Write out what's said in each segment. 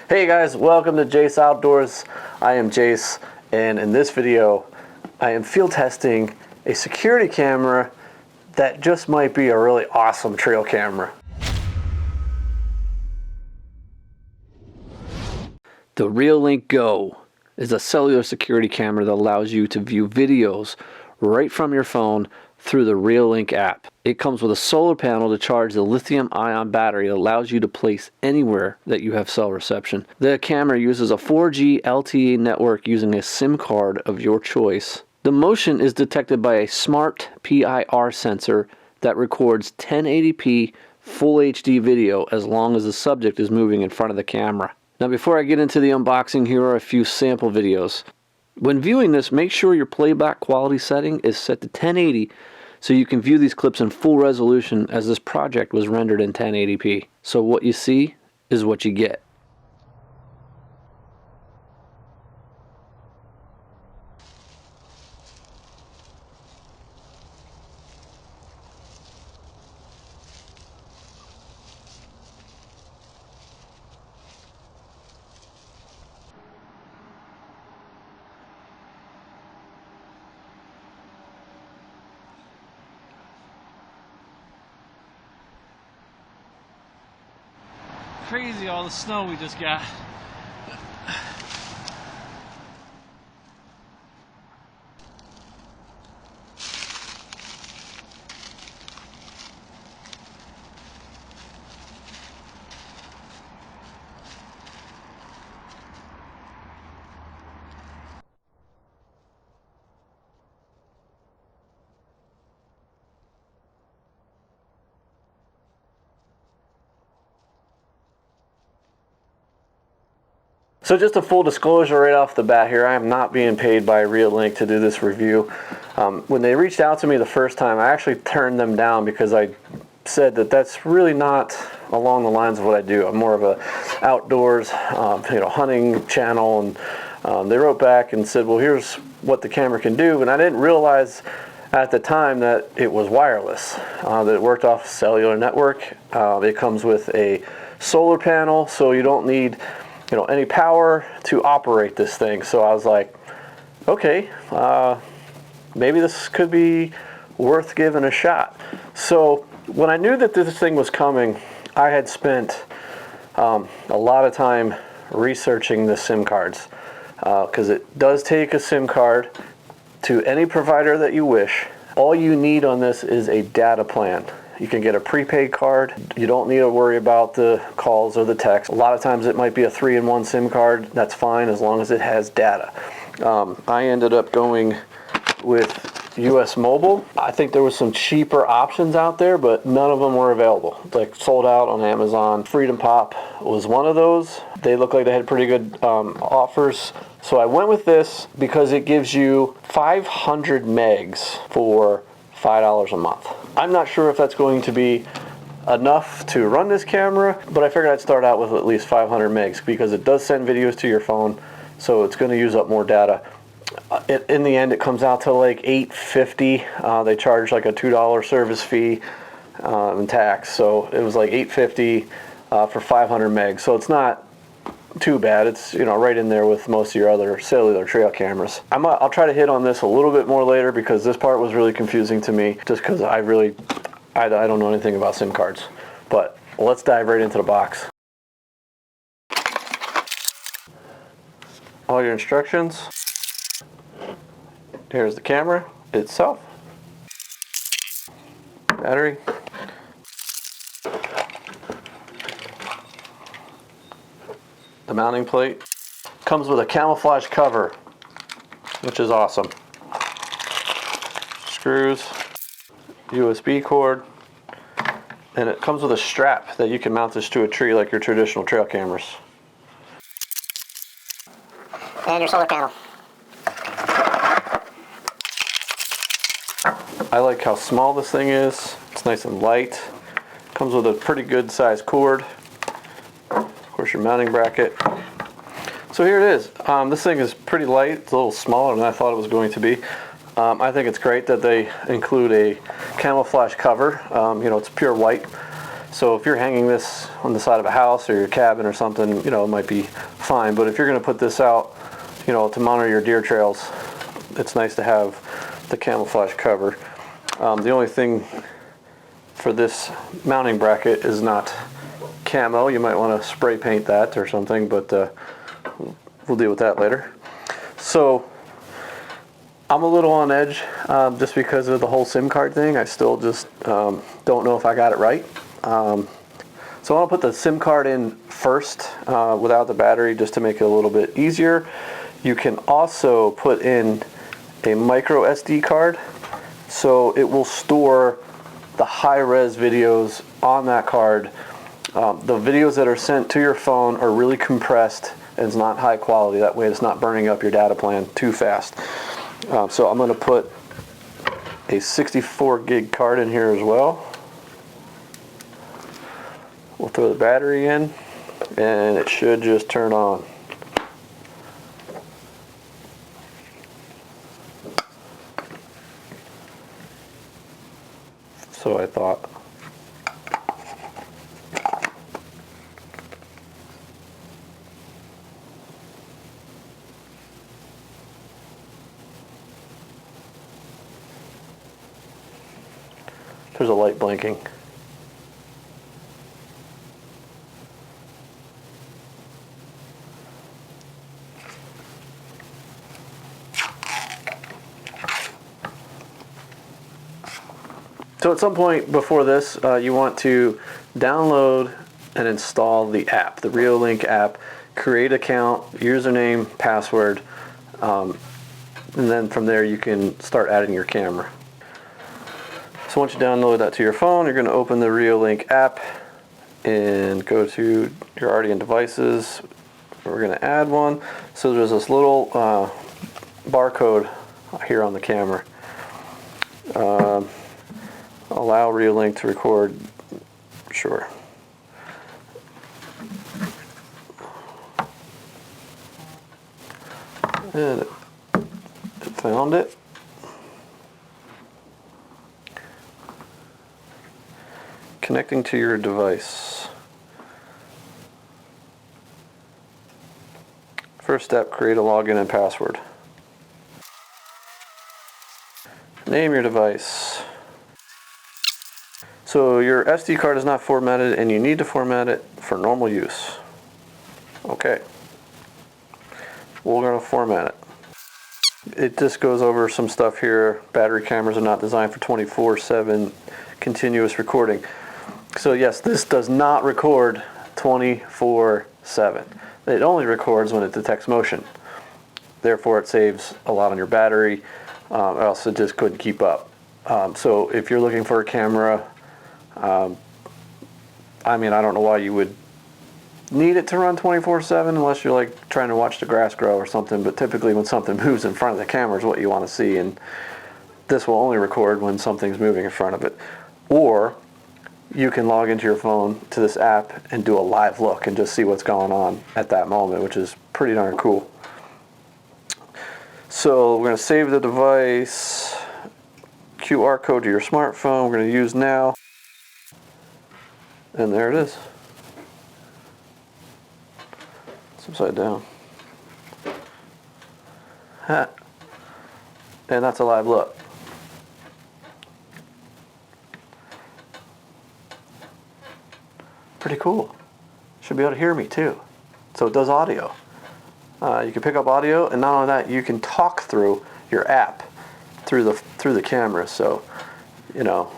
Hey guys, welcome to Jase Outdoors. I am Jase, and in this video I am field testing a security camera that just might be a really awesome trail camera. The Reolink Go is a cellular security camera that allows you to view videos right from your phone through the Reolink app. It comes with a solar panel to charge the lithium-ion battery that allows you to place anywhere that you have cell reception. The camera uses a 4G LTE network using a SIM card of your choice. The motion is detected by a smart PIR sensor that records 1080p full HD video as long as the subject is moving in front of the camera. Now before I get into the unboxing, here are a few sample videos. When viewing this, make sure your playback quality setting is set to 1080 so you can view these clips in full resolution, as this project was rendered in 1080p. So what you see is what you get. Crazy all the snow we just got. So just a full disclosure right off the bat here, I am not being paid by Reolink to do this review. When they reached out to me the first time, I actually turned them down because I said that that's really not along the lines of what I do. I'm more of a outdoors, hunting channel, and they wrote back and said, well, here's what the camera can do. And I didn't realize at the time that it was wireless, that it worked off a cellular network. It comes with a solar panel, so you don't need any power to operate this thing. So I was like, okay, maybe this could be worth giving a shot. So when I knew that this thing was coming, I had spent a lot of time researching the SIM cards, because it does take a SIM card to any provider that you wish. All you need on this is a data plan. You can get a prepaid card. You don't need to worry about the calls or the text. A lot of times it might be a 3-in-1 SIM card. That's fine as long as it has data. I ended up going with US Mobile. I think there was some cheaper options out there, but none of them were available. Like sold out on Amazon. Freedom Pop was one of those. They looked like they had pretty good offers. So I went with this because it gives you 500 megs for $5 a month. I'm not sure if that's going to be enough to run this camera, but I figured I'd start out with at least 500 megs because it does send videos to your phone, so it's going to use up more data. In the end, it comes out to like $8.50. They charge like a $2 service fee and tax, so it was like $8.50 for 500 megs. So it's not too bad. It's right in there with most of your other cellular trail cameras. I'll try to hit on this a little bit more later because this part was really confusing to me, just because I don't know anything about SIM cards. But let's dive right into the box. All your instructions. Here's the camera itself. Battery. The mounting plate comes with a camouflage cover, which is awesome. Screws, USB cord, and it comes with a strap that you can mount this to a tree like your traditional trail cameras. And your solar panel. I like how small this thing is. It's nice and light. Comes with a pretty good sized cord. Of course, your mounting bracket. So here it is. This thing is pretty light. It's a little smaller than I thought it was going to be. I think it's great that they include a camouflage cover. It's pure white, So if you're hanging this on the side of a house or your cabin or something, you know, it might be fine. But if you're going to put this out, you know, to monitor your deer trails, it's nice to have the camouflage cover. The only thing for this mounting bracket is not camo. You might want to spray paint that or something, but we'll deal with that later. So I'm a little on edge just because of the whole SIM card thing. I still just don't know if I got it right. So I'll put the SIM card in first without the battery, just to make it a little bit easier. You can also put in a micro SD card, so it will store the high-res videos on that card. The videos that are sent to your phone are really compressed and it's not high quality. That way it's not burning up your data plan too fast. So I'm going to put a 64 gig card in here as well. We'll throw the battery in and it should just turn on. So I thought. There's a light blinking. So at some point before this, you want to download and install the app, the Reolink app, create an account, username, password, and then from there you can start adding your camera. So once you download that to your phone, you're going to open the Reolink app and go to your already in devices. We're going to add one. So there's this little barcode here on the camera. Allow Reolink to record, sure. And it found it. Connecting to your device. First step, create a login and password. Name your device. So your SD card is not formatted and you need to format it for normal use. Okay. We're going to format it. It just goes over some stuff here. Battery cameras are not designed for 24/7 continuous recording. So yes, this does not record 24/7. It only records when it detects motion. Therefore it saves a lot on your battery, or else it just couldn't keep up. So if you're looking for a camera, I mean, I don't know why you would need it to run 24/7 unless you're like trying to watch the grass grow or something, but typically when something moves in front of the camera is what you want to see, and this will only record when something's moving in front of it. Or you can log into your phone to this app and do a live look and just see what's going on at that moment, which is pretty darn cool. So we're going to save the device, QR code to your smartphone, we're going to use now, and there it is. It's upside down. Ha. And that's a live look. Pretty cool. Should be able to hear me too. So it does audio. You can pick up audio, and not only that, you can talk through your app through the camera. So, you know,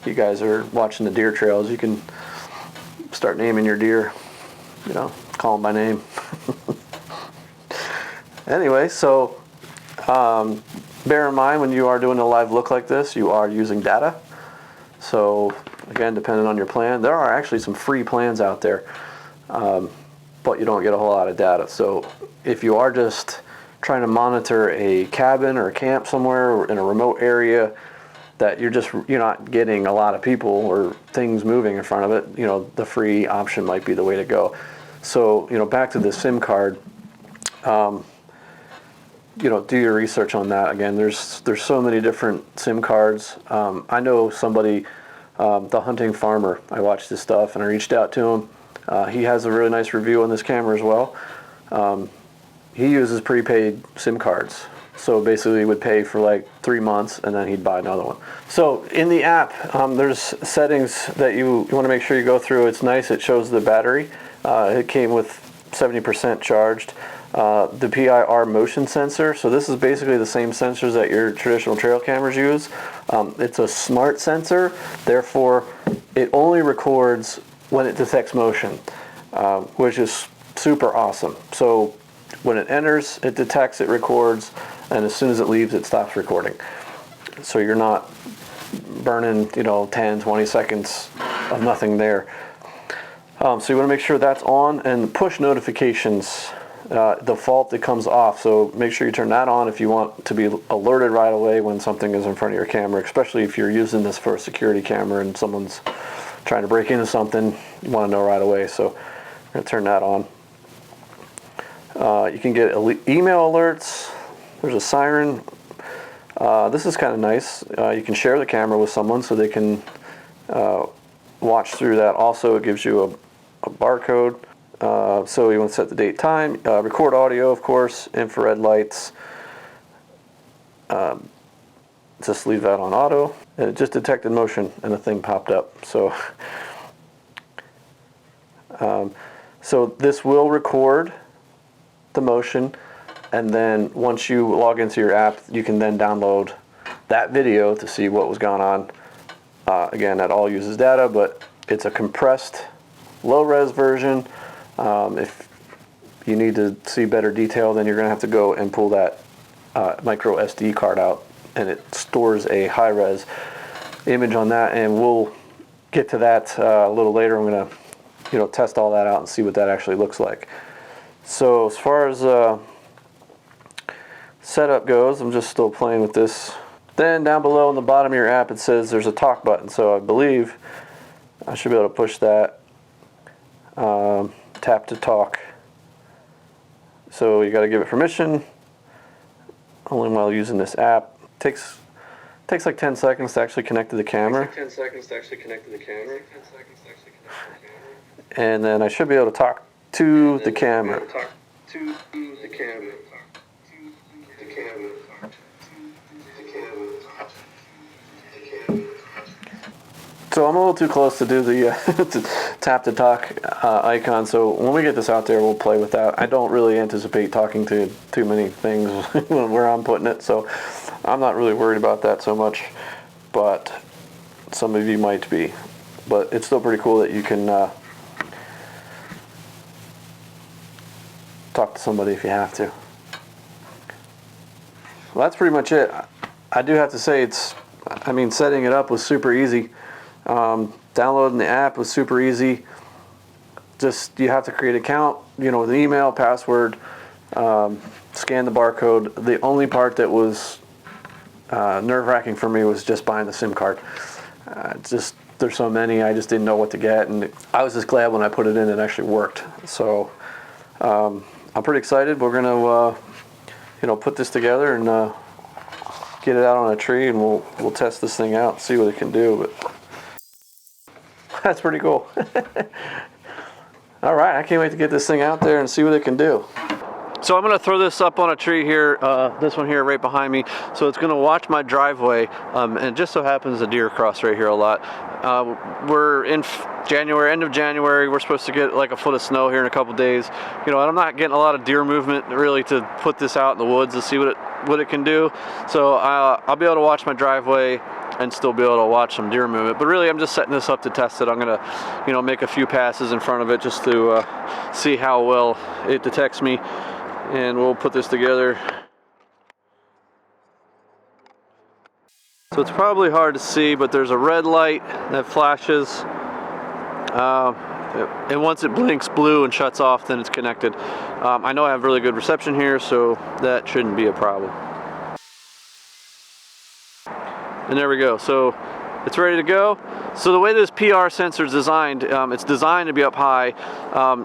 you guys are watching the deer trails, you can start naming your deer, you know, call them by name. Anyway, so bear in mind when you are doing a live look like this, you are using data. So again, depending on your plan, there are actually some free plans out there, but you don't get a whole lot of data. So if you are just trying to monitor a cabin or a camp somewhere or in a remote area that you're not getting a lot of people or things moving in front of it, you know, the free option might be the way to go. So, you know, back to the SIM card, you know, do your research on that. Again, there's so many different SIM cards. I know somebody The Hunting Farmer. I watched his stuff and I reached out to him. He has a really nice review on this camera as well. He uses prepaid SIM cards. So basically he would pay for like 3 months and then he'd buy another one. So in the app, there's settings that you want to make sure you go through. It's nice, it shows the battery. It came with 70% charged. The PIR motion sensor. So this is basically the same sensors that your traditional trail cameras use. It's a smart sensor, therefore it only records when it detects motion, which is super awesome. So when it enters, it detects, it records, and as soon as it leaves, it stops recording. So you're not burning, 10, 20 seconds of nothing there. So you want to make sure that's on, and push notifications, default it comes off. So make sure you turn that on if you want to be alerted right away when something is in front of your camera, especially if you're using this for a security camera and someone's trying to break into something, you want to know right away. So I'm going to turn that on. You can get email alerts. There's a siren. This is kind of nice. You can share the camera with someone so they can watch through that. Also, it gives you a barcode. So you want to set the date, time, record audio, of course, infrared lights. Just leave that on auto. And it just detected motion and a thing popped up. So, so this will record the motion, and then once you log into your app, you can then download that video to see what was going on. Again, that all uses data, but it's a compressed low-res version. If you need to see better detail, then you're going to have to go and pull that micro SD card out, and it stores a high-res image on that, and we'll get to that a little later. I'm going to test all that out and see what that actually looks like. So as far as setup goes, I'm just still playing with this. Then down below on the bottom of your app, it says there's a talk button. So I believe I should be able to push that. Tap to talk. So you got to give it permission. Only while using this app. Takes like 10 seconds to actually connect to the camera. And then I should be able to talk to the camera. So I'm a little too close to do the to tap to talk icon. So when we get this out there, we'll play with that. I don't really anticipate talking to too many things where I'm putting it, so I'm not really worried about that so much. But some of you might be. But it's still pretty cool that you can talk to somebody if you have to. Well, that's pretty much it. I do have to say setting it up was super easy. Downloading the app was super easy. Just, you have to create an account, with an email, password, scan the barcode. The only part that was nerve-wracking for me was just buying the SIM card. There's so many, I just didn't know what to get, and I was just glad when I put it in, it actually worked. So I'm pretty excited. We're gonna put this together and get it out on a tree, and we'll test this thing out, see what it can do. But that's pretty cool. All right, I can't wait to get this thing out there and see what it can do. So I'm going to throw this up on a tree here, this one here right behind me. So it's going to watch my driveway, and it just so happens the deer cross right here a lot. We're in January, end of January. We're supposed to get like a foot of snow here in a couple days. And I'm not getting a lot of deer movement really to put this out in the woods to see what it can do. So I'll be able to watch my driveway and still be able to watch some deer movement. But really, I'm just setting this up to test it. I'm gonna, make a few passes in front of it just to see how well it detects me. And we'll put this together. So it's probably hard to see, but there's a red light that flashes. And once it blinks blue and shuts off, then it's connected. I know I have really good reception here, so that shouldn't be a problem. And there we go. So It's ready to go. So the way this PR sensor is designed, it's designed to be up high.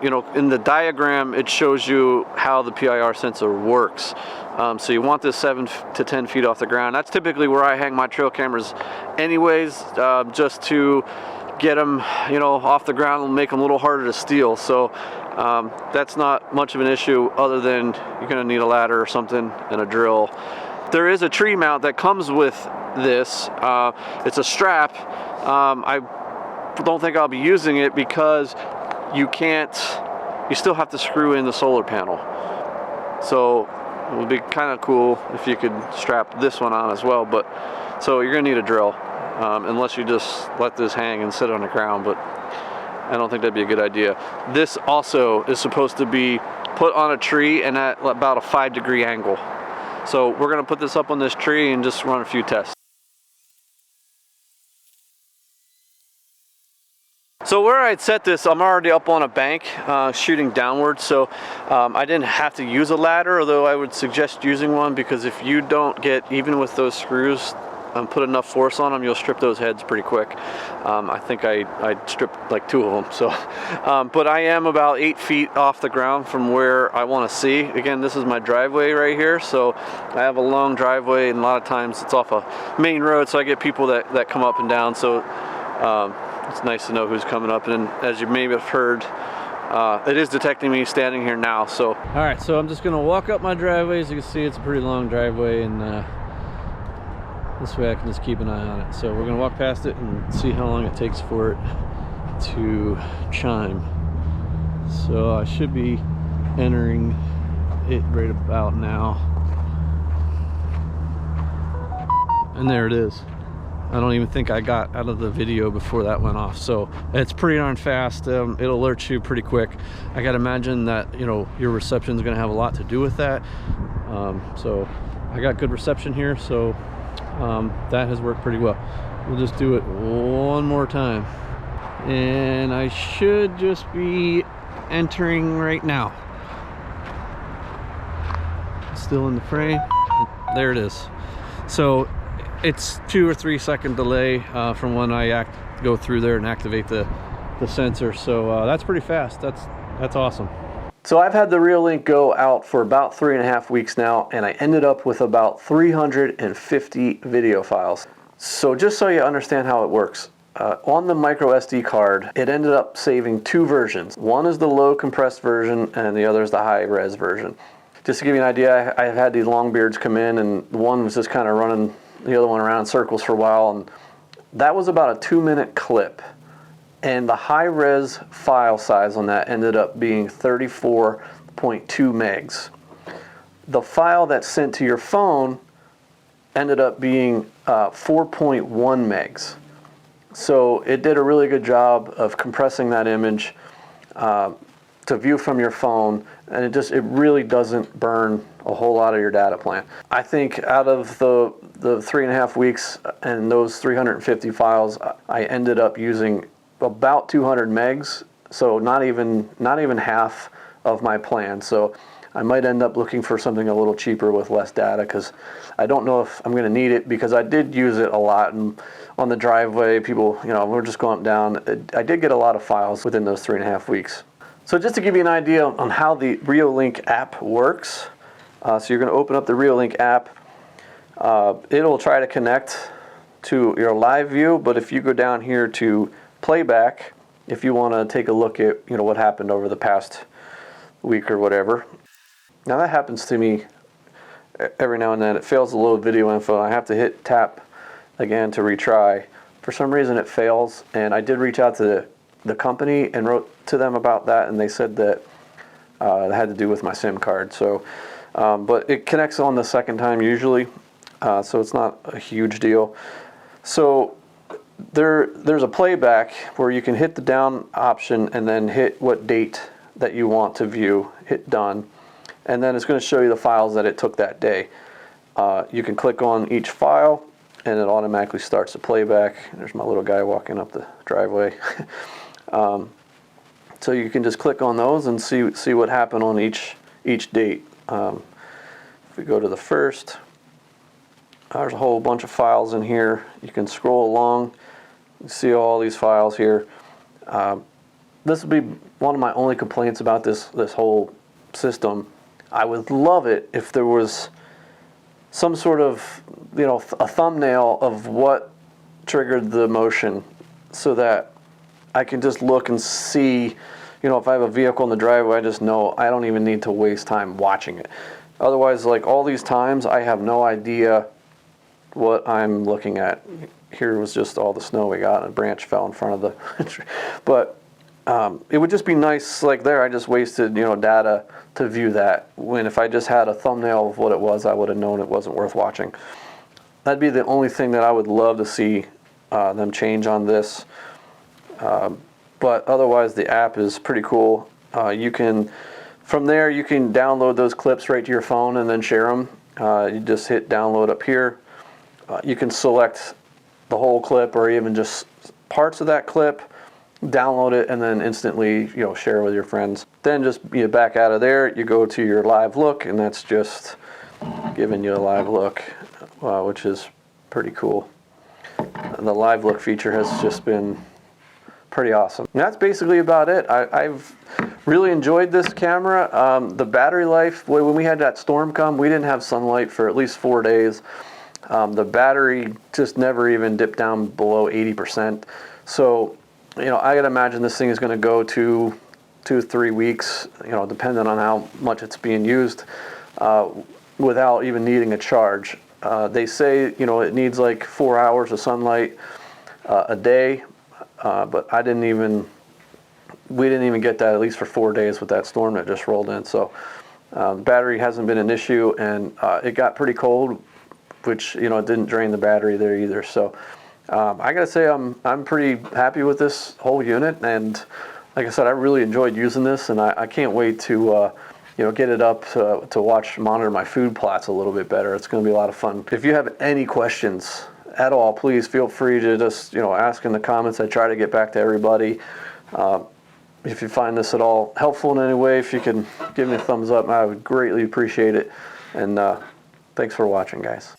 You know, in the diagram, it shows you how the PIR sensor works. So you want this 7 to 10 feet off the ground. That's typically where I hang my trail cameras anyways, just to get them, you know, off the ground and make them a little harder to steal. So that's not much of an issue, other than you're gonna need a ladder or something and a drill. There is a tree mount that comes with this. It's a strap. I don't think I'll be using it because you still have to screw in the solar panel. So it would be kind of cool if you could strap this one on as well, but so you're gonna need a drill, unless you just let this hang and sit on the ground, but I don't think that'd be a good idea. This also is supposed to be put on a tree and at about a 5-degree angle. So we're gonna put this up on this tree and just run a few tests. So where I'd set this, I'm already up on a bank, shooting downward, so I didn't have to use a ladder, although I would suggest using one, because if you don't get, even with those screws, put enough force on them, you'll strip those heads pretty quick. I think I stripped like 2 of them. So, but I am about 8 feet off the ground from where I want to see. Again, this is my driveway right here, so I have a long driveway, and a lot of times it's off a main road, so I get people that come up and down. So it's nice to know who's coming up. And as you may have heard, it is detecting me standing here now. So, all right, so I'm just gonna walk up my driveway. As you can see, it's a pretty long driveway, and this way I can just keep an eye on it. So we're gonna walk past it and see how long it takes for it to chime. So I should be entering it right about now. And there it is. I don't even think I got out of the video before that went off. So it's pretty darn fast. It'll alert you pretty quick. I gotta imagine that, you know, your reception is gonna have a lot to do with that. So I got good reception here, so that has worked pretty well. We'll just do it one more time, and I should just be entering right now. Still in the frame. There it is. So it's 2 or 3 second delay from when I go through there and activate the sensor. So that's pretty fast. That's awesome. So I've had the Reolink Go out for about 3.5 weeks now, and I ended up with about 350 video files. So just so you understand how it works, on the micro SD card, it ended up saving 2 versions. One is the low compressed version, and the other is the high res version. Just to give you an idea, I've had these long beards come in, and one was just kind of running the other one around in circles for a while, and that was about a 2-minute clip. And the high-res file size on that ended up being 34.2 megs. The file that's sent to your phone ended up being 4.1 megs. So it did a really good job of compressing that image to view from your phone, and it really doesn't burn a whole lot of your data plan. I think out of the 3.5 weeks and those 350 files, I ended up using about 200 megs, so not even half of my plan. So I might end up looking for something a little cheaper with less data, because I don't know if I'm going to need it, because I did use it a lot, and on the driveway, people, you know, we're just going up down. I did get a lot of files within those 3.5 weeks. So just to give you an idea on how the Reolink app works, so you're going to open up the Reolink app. It'll try to connect to your live view, but if you go down here to playback, if you want to take a look at, you know, what happened over the past week or whatever. Now that happens to me every now and then. It fails to load video info. I have to hit tap again to retry. For some reason it fails, and I did reach out to the company and wrote to them about that, and they said that it had to do with my SIM card. So, but it connects on the second time usually, so it's not a huge deal. So there's a playback where you can hit the down option and then hit what date that you want to view, hit done, and then it's going to show you the files that it took that day. You can click on each file and it automatically starts the playback. There's my little guy walking up the driveway. So you can just click on those and see what happened on each date. If we go to the first, there's a whole bunch of files in here. You can scroll along You see all these files here. This would be one of my only complaints about this whole system. I would love it if there was some sort of, you know, a thumbnail of what triggered the motion, so that I can just look and see, you know, if I have a vehicle in the driveway, I just know I don't even need to waste time watching it. Otherwise, like all these times, I have no idea what I'm looking at. Here was just all the snow we got, and a branch fell in front of the tree. But it would just be nice, like there, I just wasted, you know, data to view that, when if I just had a thumbnail of what it was, I would have known it wasn't worth watching. That'd be the only thing that I would love to see them change on this. But otherwise, the app is pretty cool. You can, from there, you can download those clips right to your phone and then share them. You just hit download up here. You can select the whole clip or even just parts of that clip, download it, and then instantly, you know, share with your friends. Then just, you know, back out of there, you go to your live look, and that's just giving you a live look, which is pretty cool. And the live look feature has just been pretty awesome. And that's basically about it. I've really enjoyed this camera. The battery life, when we had that storm come, we didn't have sunlight for at least 4 days. The battery just never even dipped down below 80%. So, you know, I gotta imagine this thing is gonna go to 2 to 3 weeks, you know, depending on how much it's being used, without even needing a charge. They say, you know, it needs like 4 hours of sunlight a day, but we didn't even get that, at least for 4 days, with that storm that just rolled in. So battery hasn't been an issue, and it got pretty cold, which, you know, it didn't drain the battery there either. So I gotta say, I'm pretty happy with this whole unit, and like I said, I really enjoyed using this, and I can't wait to you know, get it up to monitor my food plots a little bit better. It's going to be a lot of fun. If you have any questions at all, please feel free to just, you know, ask in the comments. I try to get back to everybody. If you find this at all helpful in any way, if you can give me a thumbs up, I would greatly appreciate it. And thanks for watching, guys.